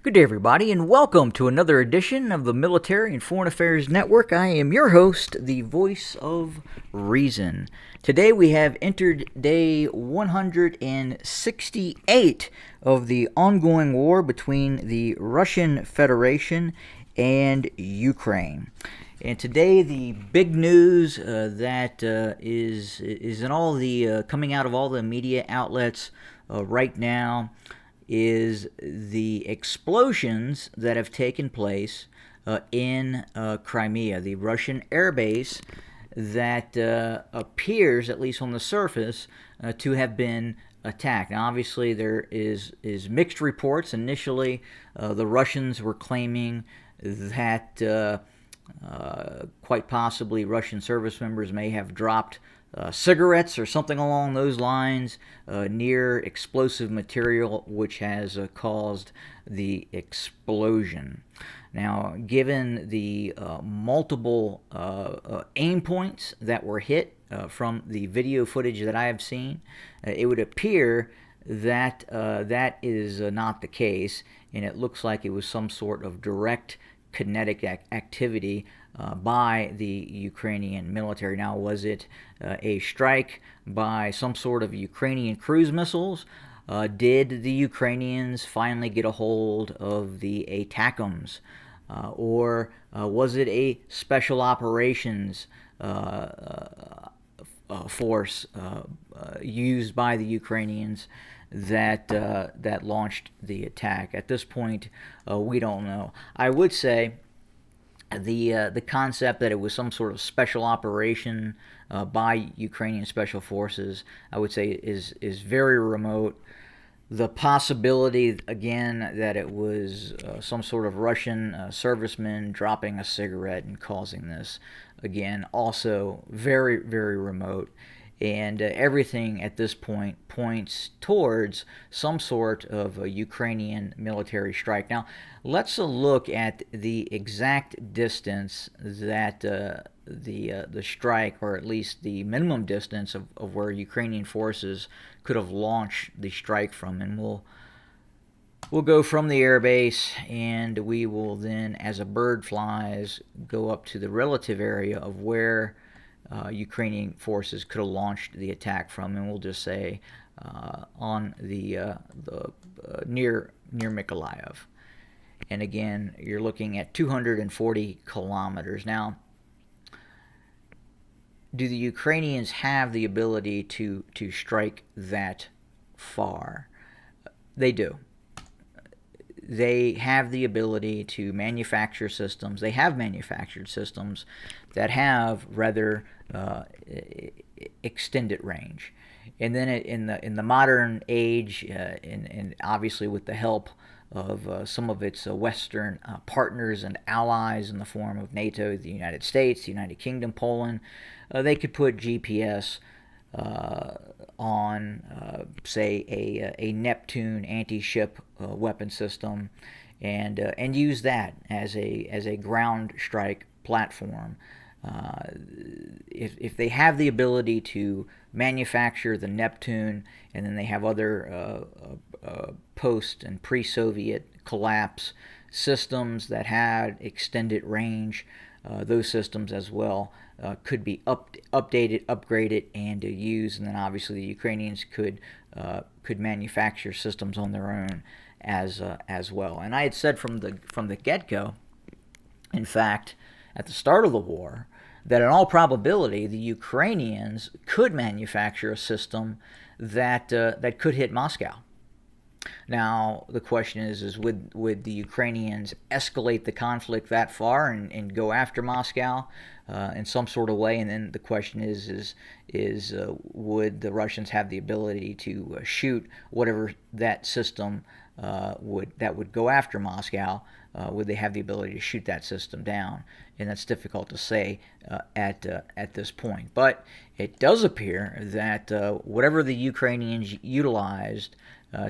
Good day, everybody, and welcome to another edition of the Military and Foreign Affairs Network. I am your host, the voice of reason. Today we have entered day 168 of the ongoing war between the Russian Federation and Ukraine. And today, the big news that is in all the coming out of all the media outlets right now is the explosions that have taken place in Crimea, the Russian airbase that appears, at least on the surface, to have been attacked. Now, obviously, there is mixed reports. Initially, the Russians were claiming that quite possibly Russian service members may have dropped cigarettes or something along those lines near explosive material, which has caused the explosion. Now, given the multiple aim points that were hit from the video footage that I have seen, it would appear that that is not the case, and it looks like it was some sort of direct kinetic activity by the Ukrainian military. Now, was it a strike by some sort of Ukrainian cruise missiles? Did the Ukrainians finally get a hold of the ATACMS? Or was it a special operations force used by the Ukrainians that launched the attack? At this point, we don't know. I would say the concept that it was some sort of special operation by Ukrainian special forces, I would say, is very remote. The possibility, again, that it was some sort of Russian serviceman dropping a cigarette and causing this, again, also very, very remote. And everything at this point points towards some sort of a Ukrainian military strike. Now, let's look at the exact distance that the strike, or at least the minimum distance of where Ukrainian forces could have launched the strike from. And we'll go from the airbase, and we will then, as a bird flies, go up to the relative area of where Ukrainian forces could have launched the attack from, and we'll just say on the near Mykolaiv. And again, you're looking at 240 kilometers. Now, do the Ukrainians have the ability to strike that far? They do. They have the ability to manufacture systems. They have manufactured systems that have rather extended range. And then in the modern age, and obviously with the help of some of its Western partners and allies in the form of NATO, the United States, the United Kingdom, Poland, they could put GPS on, say, a Neptune anti-ship weapon system, and use that as a ground strike platform. If they have the ability to manufacture the Neptune, and then they have other post and pre-Soviet collapse systems that had extended range, those systems as well could be updated, upgraded, and used. And then obviously the Ukrainians could manufacture systems on their own as well. And I had said from the get-go, in fact, at the start of the war, that in all probability the Ukrainians could manufacture a system that could hit Moscow. Now, the question is would the Ukrainians escalate the conflict that far and go after Moscow in some sort of way? And then the question is would the Russians have the ability to shoot whatever that system would go after Moscow? Would they have the ability to shoot that system down? And that's difficult to say at this point. But it does appear that whatever the Ukrainians utilized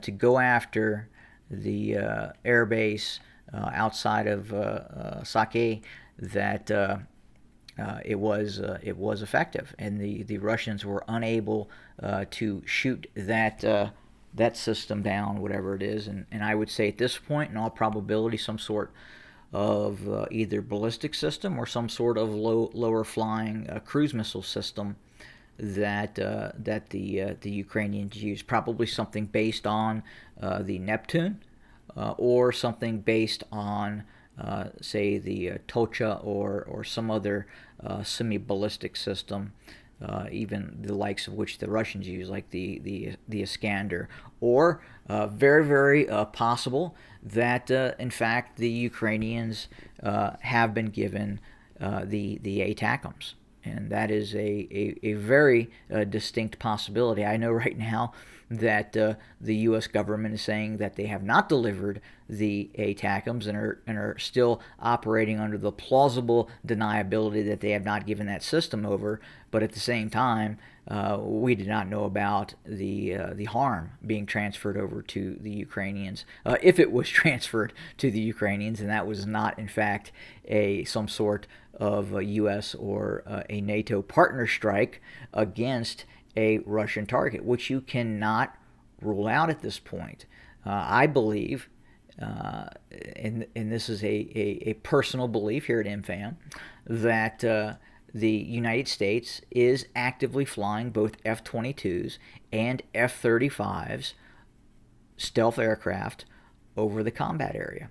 to go after the airbase outside of Sake, that it was effective, and the Russians were unable to shoot that that system down, whatever it is. And I would say at this point, in all probability, some sort of either ballistic system or some sort of lower flying cruise missile system that the Ukrainians use. Probably something based on the Neptune or something based on say the Tocha or some other semi-ballistic system, even the likes of which the Russians use, like the Iskander, or very very possible that in fact the Ukrainians have been given the ATACMS. And that is a very distinct possibility. I know right now that the U.S. government is saying that they have not delivered the ATACMS and are still operating under the plausible deniability that they have not given that system over. But at the same time, we did not know about the harm being transferred over to the Ukrainians, if it was transferred to the Ukrainians, and that was not, in fact, some sort of a U.S. or a NATO partner strike against a Russian target, which you cannot rule out at this point. I believe, and this is a personal belief here at MFAN, that the United States is actively flying both F-22s and F-35s stealth aircraft over the combat area.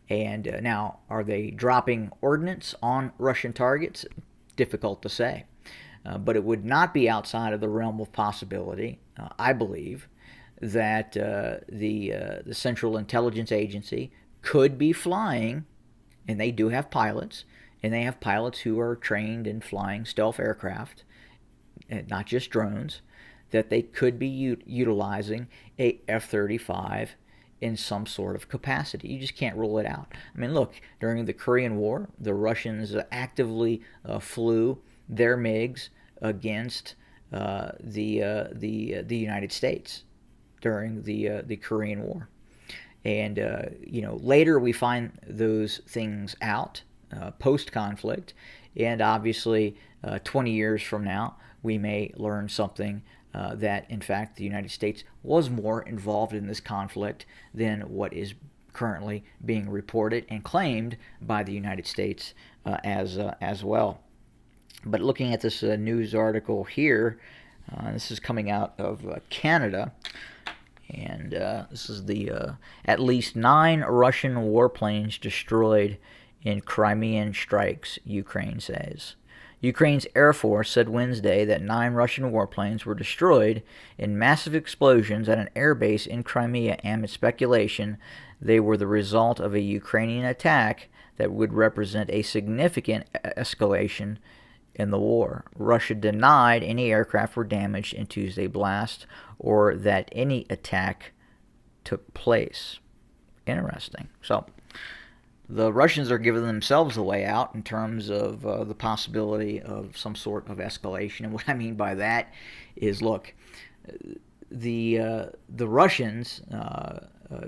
And now, are they dropping ordnance on Russian targets? Difficult to say. But it would not be outside of the realm of possibility, I believe, that the Central Intelligence Agency could be flying, and they do have pilots, and they have pilots who are trained in flying stealth aircraft, not just drones, that they could be utilizing a F-35 in some sort of capacity. You just can't rule it out. I mean, look, during the Korean War, the Russians actively flew their MiGs against the United States during the Korean War. And later we find those things out post-conflict, and obviously 20 years from now we may learn something that in fact the United States was more involved in this conflict than what is currently being reported and claimed by the United States as well. But looking at this news article here, this is coming out of Canada, and this is the at least 9 Russian warplanes destroyed in Crimean strikes, Ukraine says. Ukraine's Air Force said Wednesday that 9 Russian warplanes were destroyed in massive explosions at an airbase in Crimea, amid speculation they were the result of a Ukrainian attack that would represent a significant escalation in the war. Russia denied any aircraft were damaged in Tuesday's blast or that any attack took place. Interesting. So the Russians are giving themselves a way out in terms of the possibility of some sort of escalation. And what I mean by that is, look, the Russians,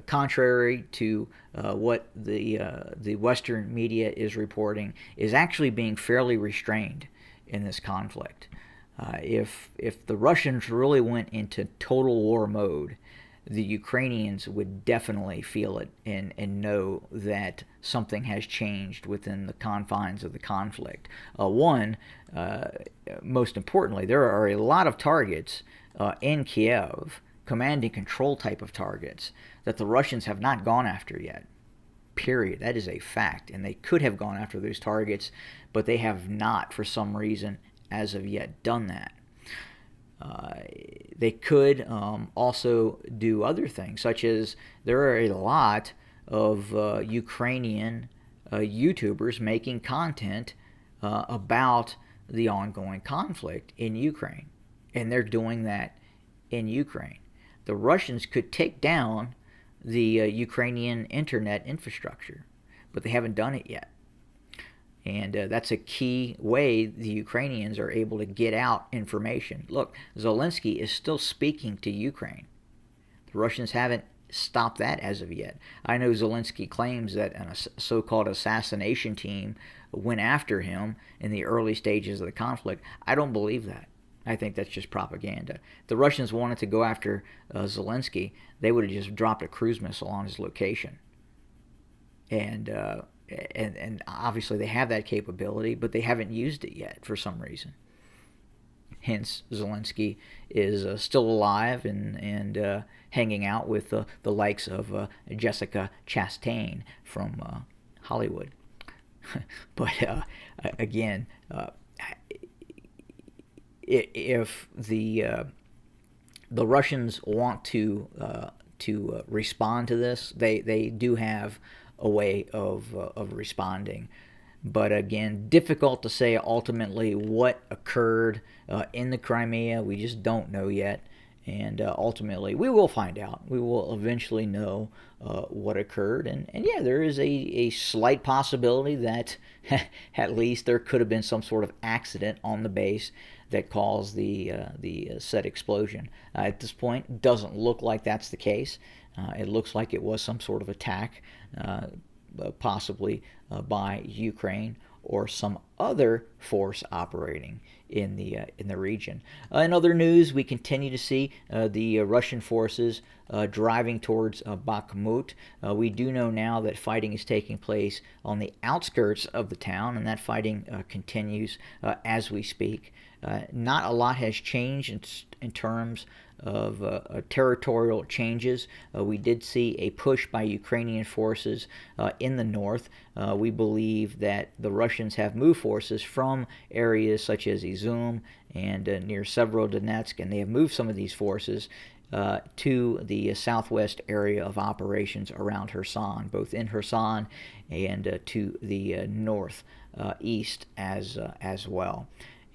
contrary to what the Western media is reporting, is actually being fairly restrained in this conflict. If the Russians really went into total war mode, the Ukrainians would definitely feel it and know that something has changed within the confines of the conflict. Most importantly, there are a lot of targets in Kiev, command and control type of targets, that the Russians have not gone after yet. Period. That is a fact. And they could have gone after those targets, but they have not, for some reason, as of yet, done that. They could also do other things, such as there are a lot of Ukrainian YouTubers making content about the ongoing conflict in Ukraine, and they're doing that in Ukraine. The Russians could take down the Ukrainian internet infrastructure, but they haven't done it yet. And that's a key way the Ukrainians are able to get out information. Look, Zelensky is still speaking to Ukraine. The Russians haven't stopped that as of yet. I know Zelensky claims that a so-called assassination team went after him in the early stages of the conflict. I don't believe that. I think that's just propaganda. If the Russians wanted to go after Zelensky, they would have just dropped a cruise missile on his location. And obviously they have that capability, but they haven't used it yet for some reason. Hence, Zelensky is still alive and hanging out with the likes of Jessica Chastain from Hollywood. But again, if the Russians want to respond to this, they do have a way of responding. But again, difficult to say ultimately what occurred in the Crimea. We just don't know yet. And ultimately, we will find out. We will eventually know what occurred. And yeah, there is a slight possibility that at least there could have been some sort of accident on the base that caused the said explosion. At this point, it doesn't look like that's the case. It looks like it was some sort of attack, possibly by Ukraine or some other force operating in the region. In other news, we continue to see the Russian forces driving towards Bakhmut. We do know now that fighting is taking place on the outskirts of the town, and that fighting continues as we speak. Not a lot has changed in terms of territorial changes. We did see a push by Ukrainian forces in the north. We believe that the Russians have moved forces from areas such as Izum and near Severodonetsk, and they have moved some of these forces to the southwest area of operations around Kherson, both in Kherson and to the north east as well.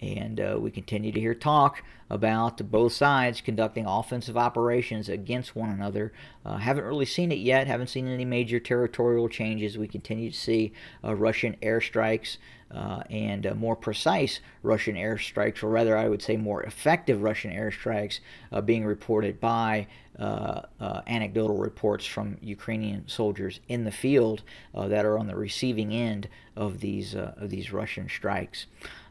And we continue to hear talk about both sides conducting offensive operations against one another. Haven't really seen it yet. Haven't seen any major territorial changes. We continue to see Russian airstrikes and more precise Russian airstrikes, or rather I would say more effective Russian airstrikes being reported by anecdotal reports from Ukrainian soldiers in the field that are on the receiving end of these Russian strikes.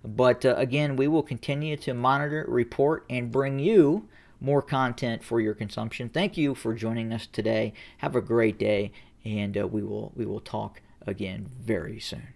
But again, we will continue to monitor, report, and bring you more content for your consumption. Thank you for joining us today. Have a great day, and we will talk again very soon.